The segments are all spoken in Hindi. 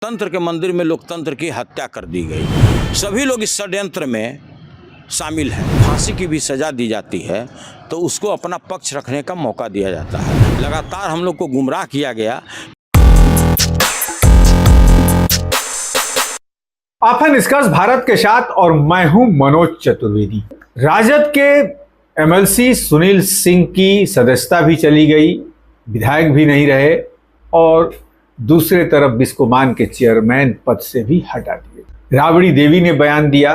तंत्र के मंदिर में लोकतंत्र की हत्या कर दी गई। सभी लोग इस षड्यंत्र में शामिल हैं। फांसी की भी सज़ा दी जाती है तो उसको अपना पक्ष रखने का मौका दिया जाता है। लगातार हम लोग को गुमराह किया गया। आप हैं निष्कर्ष भारत के साथ और मैं हूं मनोज चतुर्वेदी। राजद के एमएलसी सुनील सिंह की सदस्यता भी चली गई, विधायक भी नहीं रहे और दूसरे तरफ बिस्कोमान के चेयरमैन पद से भी हटा दिए। राबड़ी देवी ने बयान दिया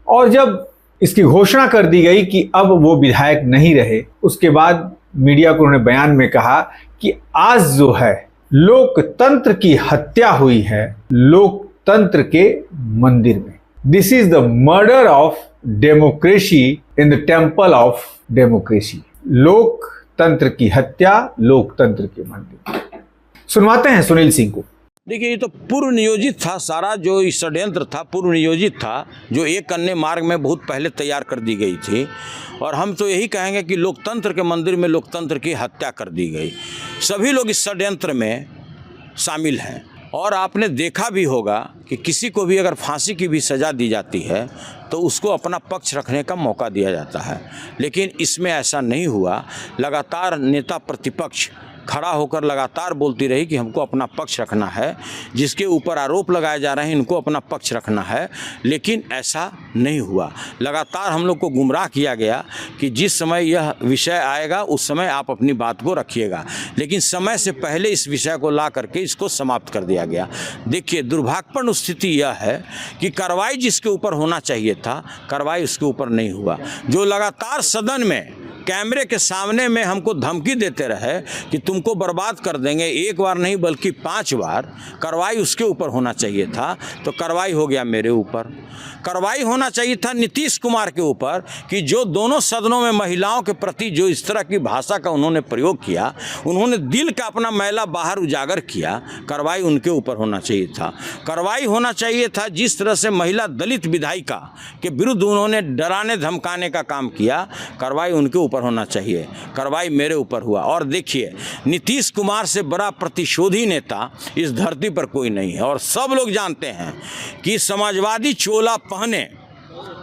और जब इसकी घोषणा कर दी गई कि अब वो विधायक नहीं रहे, उसके बाद मीडिया को उन्होंने बयान में कहा कि आज जो है लोकतंत्र की हत्या हुई है लोकतंत्र के मंदिर में। This is the murder of democracy in the temple of democracy. लोकतंत्र की हत्या लोकतंत्र के मंदिर में। सुनवाते हैं सुनील सिंह को। देखिए, ये तो पूर्व नियोजित था। सारा जो इस षड्यंत्र था पूर्व नियोजित था, जो एक अन्य मार्ग में बहुत पहले तैयार कर दी गई थी। और हम तो यही कहेंगे कि लोकतंत्र के मंदिर में लोकतंत्र की हत्या कर दी गई। सभी लोग इस षड्यंत्र में शामिल हैं। और आपने देखा भी होगा कि किसी को भी अगर फांसी की भी सज़ा दी जाती है तो उसको अपना पक्ष रखने का मौका दिया जाता है, लेकिन इसमें ऐसा नहीं हुआ। लगातार नेता प्रतिपक्ष खड़ा होकर लगातार बोलती रही कि हमको अपना पक्ष रखना है, जिसके ऊपर आरोप लगाए जा रहे हैं इनको अपना पक्ष रखना है, लेकिन ऐसा नहीं हुआ। लगातार हम लोग को गुमराह किया गया कि जिस समय यह विषय आएगा उस समय आप अपनी बात को रखिएगा, लेकिन समय से पहले इस विषय को ला करके इसको समाप्त कर दिया गया। देखिए, दुर्भाग्यपूर्ण स्थिति यह है कि कार्रवाई जिसके ऊपर होना चाहिए था कार्रवाई उसके ऊपर नहीं हुआ। जो लगातार सदन में कैमरे के सामने में हमको धमकी देते रहे कि तुमको बर्बाद कर देंगे, एक बार नहीं बल्कि 5 बार, कार्रवाई उसके ऊपर होना चाहिए था। तो कार्रवाई हो गया मेरे ऊपर। कार्रवाई होना चाहिए था नीतीश कुमार के ऊपर कि जो दोनों सदनों में महिलाओं के प्रति जो इस तरह की भाषा का उन्होंने प्रयोग किया, उन्होंने दिल का अपना मैला बाहर उजागर किया। कार्रवाई उनके ऊपर होना चाहिए था। कार्रवाई होना चाहिए था जिस तरह से महिला दलित विधायिका के विरुद्ध उन्होंने डराने धमकाने का काम किया, कार्रवाई उनके ऊपर होना चाहिए। कार्रवाई मेरे ऊपर हुआ। और देखिए, नीतीश कुमार से बड़ा प्रतिशोधी नेता इस धरती पर कोई नहीं है। और सब लोग जानते हैं कि समाजवादी चोला पहने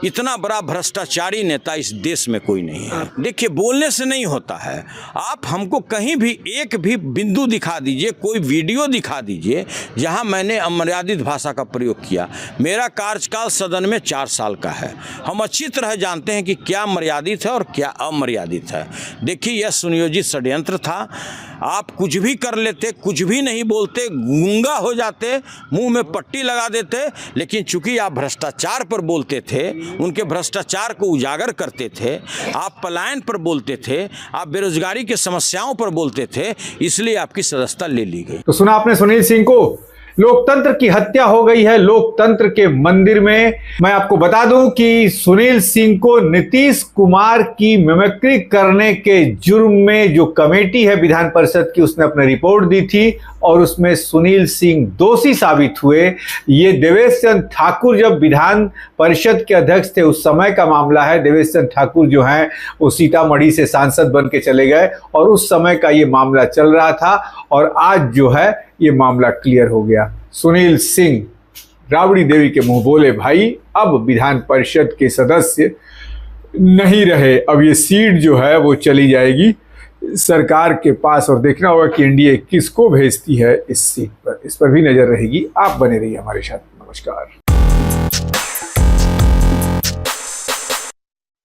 इतना बड़ा भ्रष्टाचारी नेता इस देश में कोई नहीं है। देखिए, बोलने से नहीं होता है। आप हमको कहीं भी एक भी बिंदु दिखा दीजिए, कोई वीडियो दिखा दीजिए जहां मैंने अमर्यादित भाषा का प्रयोग किया। मेरा कार्यकाल सदन में 4 साल का है। हम अच्छी तरह जानते हैं कि क्या मर्यादित है और क्या अमर्यादित है। देखिए, यह सुनियोजित षड्यंत्र था। आप कुछ भी कर लेते, कुछ भी नहीं बोलते, गूंगा हो जाते, मुंह में पट्टी लगा देते, लेकिन चूंकि आप भ्रष्टाचार पर बोलते थे, उनके भ्रष्टाचार को उजागर करते थे, आप पलायन पर बोलते थे, आप बेरोजगारी की समस्याओं पर बोलते थे, इसलिए आपकी सदस्यता ले ली गई। तो सुना आपने सुनील सिंह को। लोकतंत्र की हत्या हो गई है लोकतंत्र के मंदिर में। मैं आपको बता दूं कि सुनील सिंह को नीतीश कुमार की मिमिक्री करने के जुर्म में जो कमेटी है विधान परिषद की, उसने अपनी रिपोर्ट दी थी और उसमें सुनील सिंह दोषी साबित हुए। ये देवेश चंद्र ठाकुर जब विधान परिषद के अध्यक्ष थे उस समय का मामला है। देवेश चंद्र ठाकुर जो हैं वो सीतामढ़ी से सांसद बन के चले गए और उस समय का ये मामला चल रहा था और आज जो है ये मामला क्लियर हो गया। सुनील सिंह राबड़ी देवी के मुंह बोले भाई अब विधान परिषद के सदस्य नहीं रहे। अब ये सीट जो है वो चली जाएगी सरकार के पास और देखना होगा कि एनडीए किसको भेजती है इस सीट पर। इस पर भी नजर रहेगी। आप बने रहिए हमारे साथ। नमस्कार।